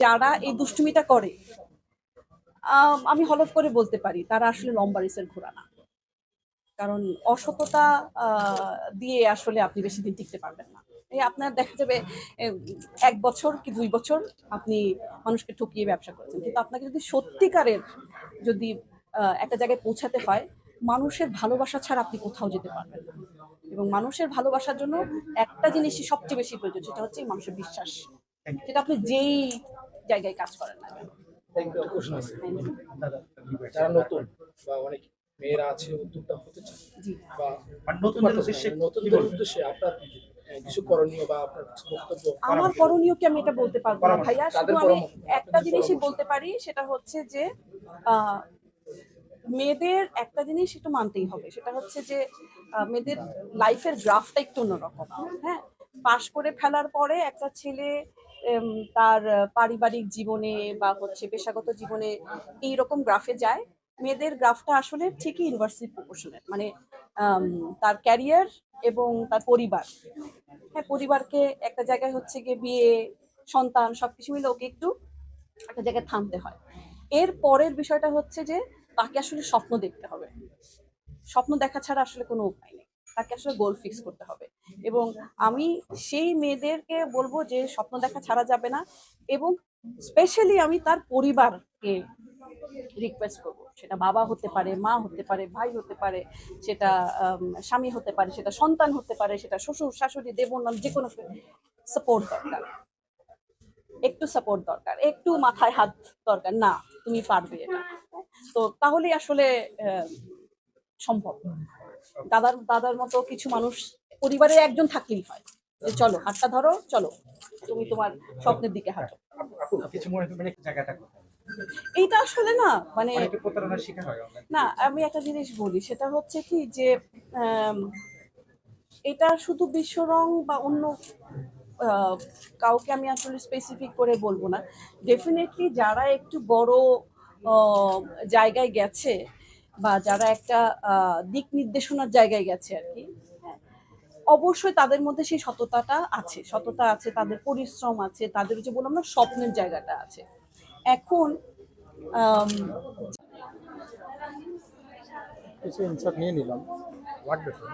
যারা এই দুষ্টুমিটা করে আমি হলফ করে বলতে পারি তারা আসলে লম্বা রেসের ঘোড়া না। কারণ অসততা দিয়ে আসলে আপনি বেশি দিন টিকতে পারবেন না। এই আপনার দেখা যাবে ১ বছর কি ২ বছর আপনি মানুষকে ঠকিয়ে ব্যবসা করেছেন, কিন্তু আপনাকে যদি সত্যিকারের যদি একটা জায়গায় পৌঁছাতে হয়, মানুষের ভালোবাসা ছাড়া আপনি কোথাও যেতে পারবেন না। এবং মানুষের ভালোবাসার জন্য একটা জিনিসই সবচেয়ে বেশি প্রয়োজন, সেটা হচ্ছে মানুষের বিশ্বাস। সেটা আপনি যেই জায়গায় কাজ করেন না কেন। যারা নতুন বা অনেক মেয়েরা আছে উদ্যোক্তা হতে চায় জি, বা নতুনদের উদ্দেশ্যে আপনার কিছু করণীয় বা আপনার কিছু বক্তব্য। আমার করণীয় কি আমি এটা বলতে পারবো না ভাইয়া, শুধু আমি একটা জিনিসই বলতে পারি, সেটা হচ্ছে যে আহ, মেয়েদের একটা জিনিস একটু মানতেই হবে, সেটা হচ্ছে যে মেয়েদের লাইফের গ্রাফটা একটু অন্যরকম। হ্যাঁ, পাশ করে ফেলার পরে একটা ছেলে তার পারিবারিক জীবনে বা হচ্ছে পেশাগত জীবনে এইরকম গ্রাফে যায়। মেয়েদের গ্রাফটা আসলে ঠিকই ইনভার্সলি প্রপোর্শনাল, মানে তার ক্যারিয়ার এবং তার পরিবার। হ্যাঁ, পরিবারকে একটা জায়গায় হচ্ছে গিয়ে বিয়ে, সন্তান সবকিছু মিলে ওকে একটু একটা জায়গায় থামতে হয়। এর পরের বিষয়টা হচ্ছে যে তাকে আসলে স্বপ্ন দেখতে হবে। স্বপ্ন দেখা ছাড়া আসলে কোনো উপায় নেই। তাকে আসলে গোল ফিক্স করতে হবে। এবং আমি সেই মেয়েদেরকে বলবো যে স্বপ্ন দেখা ছাড়া যাবে না। এবং স্পেশালি আমি তার পরিবারকে রিকোয়েস্ট করবো, সেটা বাবা হতে পারে, মা হতে পারে, ভাই হতে পারে, সেটা স্বামী হতে পারে, সেটা সন্তান হতে পারে, সেটা শ্বশুর শাশুড়ি দেবর, যে কোনো সাপোর্ট দরকার। একটু সাপোর্ট দরকার, একটু মাথায় হাত দরকার, না তুমি পারবে এটা। তো তাহলেই আসলে সম্ভব। দাদার দাদার মতো কিছু মানুষ পরিবারে একজন থাকলেই হয়, যে চলো হাতটা ধরো, চলো তুমি তোমার স্বপ্নের দিকে হাঁটো। কিছু মনে মানে জায়গাটা এইটা আসলে না, মানে অনেকে প্রতারণার শিকার হয় না, আমি একটা জিনিস বলি, সেটা হচ্ছে কি যে এটা শুধু বিশ্বরং বা অন্য কাউকে আমি আসলে স্পেসিফিক করে বলবো না। ডেফিনেটলি যারা একটু বড় জায়গায় গেছে বা যারা একটা দিক নির্দেশনার জায়গায় গেছে আর কি, হ্যাঁ, অবশ্যই তাদের মধ্যে সেই সততাটা আছে, সততা আছে, তাদের পরিশ্রম আছে, তাদের যে বললাম না স্বপ্নের জায়গাটা আছে। এখন কিছু ইনসার্ট নিয়ে নিলাম হোয়াট বেটার।